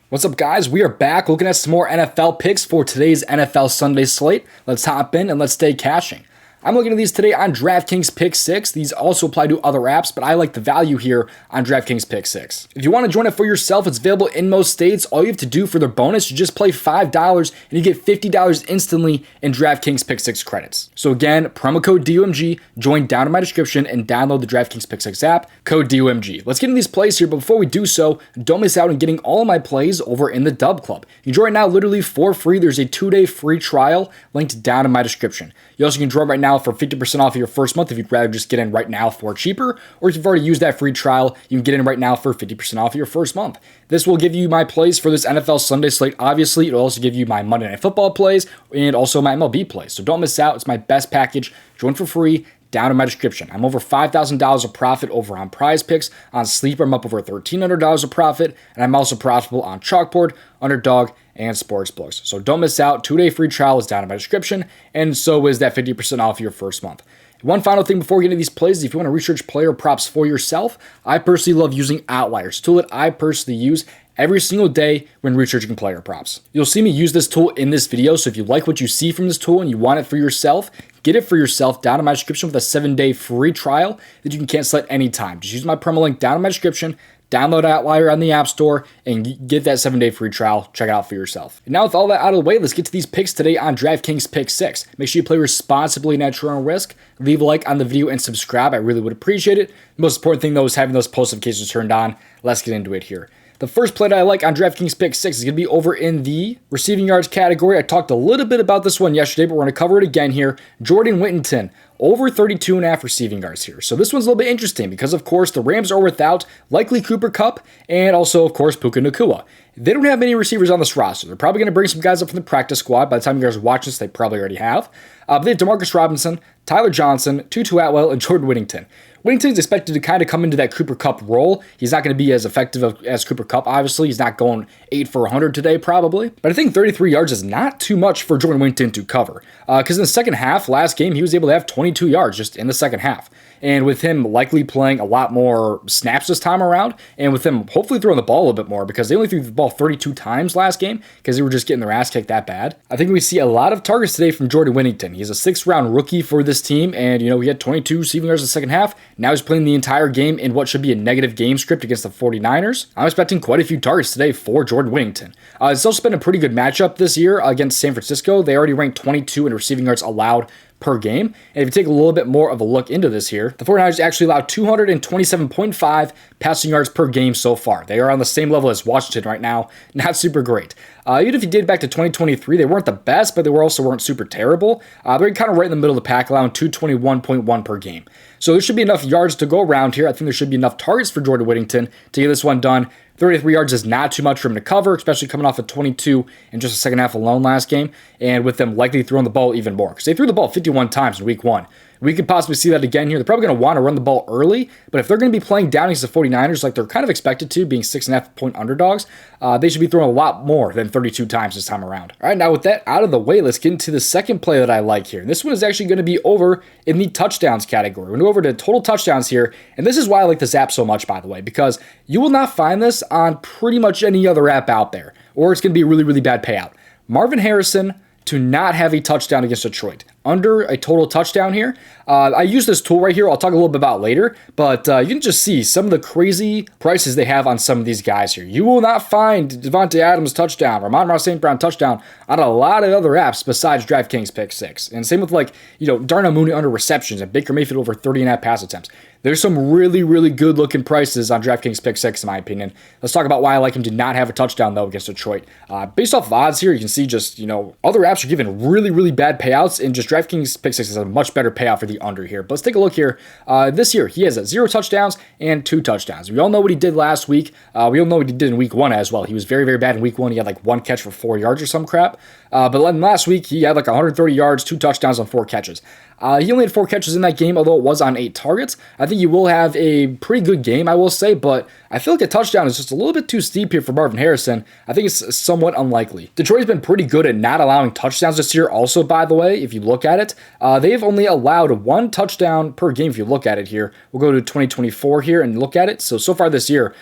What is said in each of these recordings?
What's up, guys? We are back looking at some more NFL picks for today's NFL Sunday slate. Let's hop in and let's stay cashing. I'm looking at these today on DraftKings Pick6. These also apply to other apps, but I like the value here on DraftKings Pick6. If you want to join it for yourself, it's available in most states. All you have to do for their bonus, you just play $5 and you get $50 instantly in DraftKings Pick6 credits. So again, promo code DOMG, join down in my description and download the DraftKings Pick6 app, code DOMG. Let's get into these plays here, but before we do so, don't miss out on getting all of my plays over in the DubClub. You can join now literally for free. There's a 2-day free trial linked down in my description. You also can join right now for 50% off of your first month if you'd rather just get in right now for cheaper, or if you've already used that free trial, you can get in right now for 50% off of your first month. This will give you my plays for this NFL Sunday slate. Obviously, it'll also give you my Monday Night Football plays and also my MLB plays. So don't miss out. It's my best package. Join for free down in my description. I'm over $5,000 of profit over on prizepicks. On Sleeper, I'm up over $1,300 of profit, and I'm also profitable on Chalkboard, Underdog, and Sportsbooks. So don't miss out. 2-day free trial is down in my description, and so is that 50% off your first month. One final thing before we get into these plays is if you want to research player props for yourself, I personally love using Outlier. It's a tool that I personally use every single day when researching player props. You'll see me use this tool in this video, so if you like what you see from this tool and you want it for yourself, get it for yourself down in my description with a 7-day free trial that you can cancel at any time. Just use my promo link down in my description, download Outlier on the App Store, and get that 7-day free trial. Check it out for yourself. And now with all that out of the way, let's get to these picks today on DraftKings Pick6. Make sure you play responsibly and at your own risk. Leave a like on the video and subscribe. I really would appreciate it. The most important thing, though, is having those post notifications turned on. Let's get into it here. The first play that I like on DraftKings Pick6 is going to be over in the receiving yards category. I talked a little bit about this one yesterday, but we're going to cover it again here. Jordan Whittington, over 32.5 receiving yards here. So this one's a little bit interesting because, of course, the Rams are without likely Cooper Kupp and also, of course, Puka Nacua. They don't have many receivers on this roster. They're probably going to bring some guys up from the practice squad. By the time you guys watch this, they probably already have. But they have Demarcus Robinson, Tyler Johnson, Tutu Atwell, and Jordan Whittington. Whittington's expected to kind of come into that Cooper Kupp role. He's not going to be as effective as Cooper Kupp, obviously. He's not going 8 for 100 today, probably. But I think 33 yards is not too much for Jordan Whittington to cover. Because in the second half, last game, he was able to have 22 yards just in the second half. And with him likely playing a lot more snaps this time around, and with him hopefully throwing the ball a little bit more, because they only threw the ball 32 times last game, because they were just getting their ass kicked that bad. I think we see a lot of targets today from Jordan Whittington. He's a 6th-round rookie for this team, and, he had 22 receiving yards in the second half. Now he's playing the entire game in what should be a negative game script against the 49ers. I'm expecting quite a few targets today for Jordan Whittington. It's also been a pretty good matchup this year against San Francisco. They already ranked 22 in receiving yards allowed per game. And if you take a little bit more of a look into this here, the 49ers actually allowed 227.5 passing yards per game so far. They are on the same level as Washington right now. Not super great. Even if you did back to 2023, they weren't the best, but they weren't super terrible. They're kind of right in the middle of the pack, allowing 221.1 per game. So there should be enough yards to go around here. I think there should be enough targets for Jordan Whittington to get this one done. 33 yards is not too much for him to cover, especially coming off of 22 in just the second half alone last game, and with them likely throwing the ball even more, because they threw the ball 51 times in week 1. We could possibly see that again here. They're probably going to want to run the ball early, but if they're going to be playing down against the 49ers like they're kind of expected to, being 6.5-point underdogs, they should be throwing a lot more than 32 times this time around. All right, now with that out of the way, let's get into the second play that I like here. And this one is actually going to be over in the touchdowns category. We're going to go over to total touchdowns here, and this is why I like this app so much, by the way, because you will not find this on pretty much any other app out there, or it's going to be a really, really bad payout. Marvin Harrison to not have a touchdown against Detroit. Under a total touchdown here. I use this tool right here. I'll talk a little bit about later, but you can just see some of the crazy prices they have on some of these guys here. You will not find Devontae Adams touchdown or Amon-Ra St. Brown touchdown on a lot of other apps besides DraftKings Pick6. And same with Darnell Mooney under receptions and Baker Mayfield over 30.5 pass attempts. There's some really, really good looking prices on DraftKings Pick6 in my opinion. Let's talk about why I like him to not have a touchdown though against Detroit. Based off of odds here, you can see just, other apps are giving really, really bad payouts, and just DraftKings Pick6 has a much better payout for the under here. But let's take a look here. This year, he has 0 touchdowns and 2 touchdowns. We all know what he did last week. We all know what he did in week 1 as well. He was very, very bad in week 1. He had 1 catch for 4 yards or some crap. But then last week, he had 130 yards, 2 touchdowns on 4 catches. He only had 4 catches in that game, although it was on 8 targets. I think he will have a pretty good game, I will say, but I feel like a touchdown is just a little bit too steep here for Marvin Harrison. I think it's somewhat unlikely. Detroit's been pretty good at not allowing touchdowns this year also, by the way, if you look at it. They've only allowed 1 touchdown per game if you look at it here. We'll go to 2024 here and look at it. So far this year,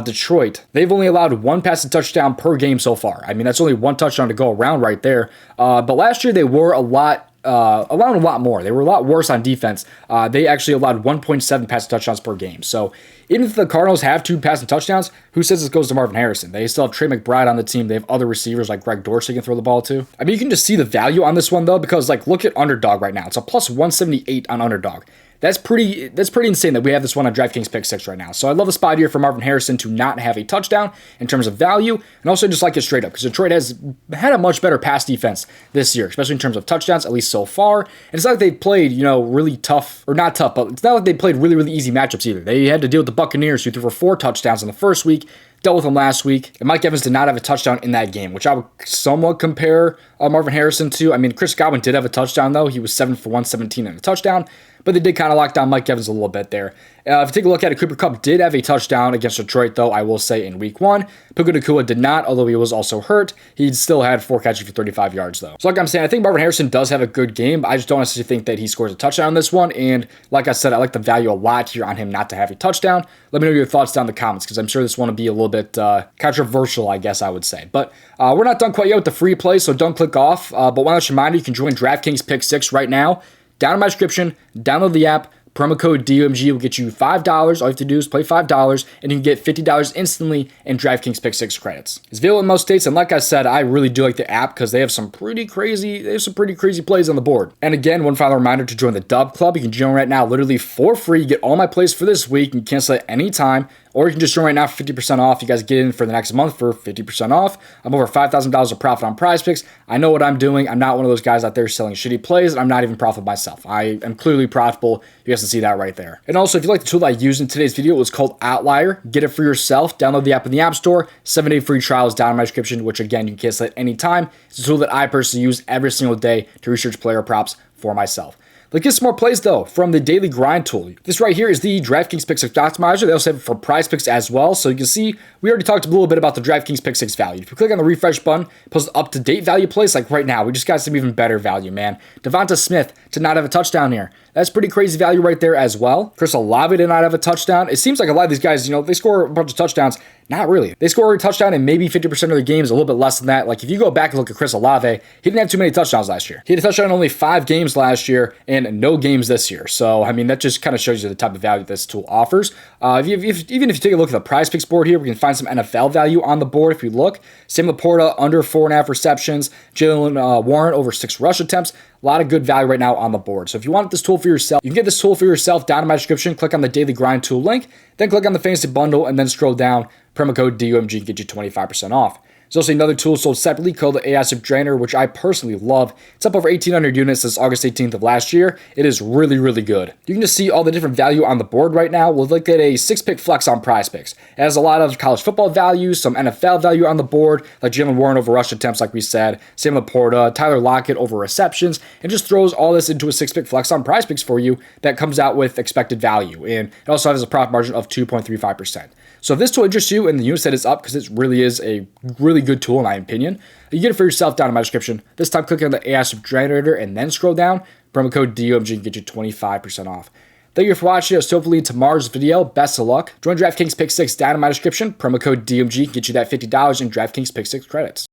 Detroit, they've only allowed 1 passing touchdown per game so far. I mean, that's only 1 touchdown to go around right there. But last year they were allowing a lot more. They were a lot worse on defense. They actually allowed 1.7 passing touchdowns per game. So even if the Cardinals have 2 passing touchdowns, who says this goes to Marvin Harrison? They still have Trey McBride on the team. They have other receivers like Greg Dorsey can throw the ball to. I mean, you can just see the value on this one though, because like look at underdog right now. It's a plus 178 on underdog. That's pretty insane that we have this one on DraftKings Pick6 right now. So I love the spot here for Marvin Harrison to not have a touchdown in terms of value, and also just like it straight up because Detroit has had a much better pass defense this year, especially in terms of touchdowns, at least so far. And it's not like they played, really tough, or not tough, but it's not like they played really, really easy matchups either. They had to deal with the Buccaneers, who threw for 4 touchdowns in the first week, dealt with them last week, and Mike Evans did not have a touchdown in that game, which I would somewhat compare Marvin Harrison to. I mean, Chris Godwin did have a touchdown, though. He was 7 for 117 and a touchdown, but they did kind of lock down Mike Evans a little bit there. If you take a look at it, Cooper Kupp did have a touchdown against Detroit, though, I will say, in week 1. Puka Nacua did not, although he was also hurt. He still had 4 catches for 35 yards, though. So like I'm saying, I think Marvin Harrison does have a good game. I just don't necessarily think that he scores a touchdown on this one, and like I said, I like the value a lot here on him not to have a touchdown. Let me know your thoughts down in the comments, because I'm sure this one will be a little bit controversial, I guess I would say. But we're not done quite yet with the free play, so don't click off. But one last reminder, you can join DraftKings Pick6 right now. Down in my description, download the app. Promo code DOMG will get you $5. All you have to do is play $5, and you can get $50 instantly in DraftKings Pick6 credits. It's available in most states, and like I said, I really do like the app because they have some pretty crazy plays on the board. And again, one final reminder to join the DubClub. You can join right now, literally for free. You get all my plays for this week. You can cancel at any time. Or you can just join right now for 50% off. You guys get in for the next month for 50% off. I'm over $5,000 of profit on PrizePicks. I know what I'm doing. I'm not one of those guys out there selling shitty plays, and I'm not even profitable myself. I am clearly profitable. You guys can see that right there. And also, if you like the tool that I used in today's video, it was called Outlier. Get it for yourself. Download the app in the App Store. 7-day free trial is down in my description, which again, you can cancel at any time. It's a tool that I personally use every single day to research player props for myself. Let's get some more plays, though, from the Daily Grind tool. This right here is the DraftKings Pick6 Optimizer. They also have it for PrizePicks as well. So you can see, we already talked a little bit about the DraftKings Pick6 value. If you click on the refresh button, it posts up-to-date value plays like right now. We just got some even better value, man. Devonta Smith to not have a touchdown here. That's pretty crazy value right there as well. Chris Olave did not have a touchdown. It seems like a lot of these guys, they score a bunch of touchdowns. Not really. They score a touchdown in maybe 50% of their games, a little bit less than that. Like if you go back and look at Chris Olave, he didn't have too many touchdowns last year. He had a touchdown in only 5 games last year and no games this year. So, I mean, that just kind of shows you the type of value this tool offers. Even if you take a look at the PrizePicks board here, we can find some NFL value on the board if you look. Sam Laporta under 4.5 receptions. Jalen Warren over 6 rush attempts. A lot of good value right now on the board. So if you want this tool for yourself, you can get this tool for yourself down in my description. Click on the Daily Grind tool link, then click on the Fantasy Bundle, and then scroll down. Promo code DOMG can get you 25% off. There's also another tool sold separately called the AI Super Drainer, which I personally love. It's up over 1,800 units since August 18th of last year. It is really, really good. You can just see all the different value on the board right now. We'll look at a 6-pick flex on PrizePicks. It has a lot of college football value, some NFL value on the board, like Jalen Warren over rush attempts, like we said, Sam Laporta, Tyler Lockett over receptions, and just throws all this into a 6-pick flex on PrizePicks for you that comes out with expected value. And it also has a profit margin of 2.35%. So if this tool interests you and the unit set is up, because it really is a really good tool in my opinion, you get it for yourself down in my description. This time click on the AI Super Drainer and then scroll down. Promo code DOMG can get you 25% off. Thank you for watching us. Hopefully in tomorrow's video. Best of luck. Join DraftKings Pick6 down in my description. Promo code DOMG can get you that $50 in DraftKings Pick6 credits.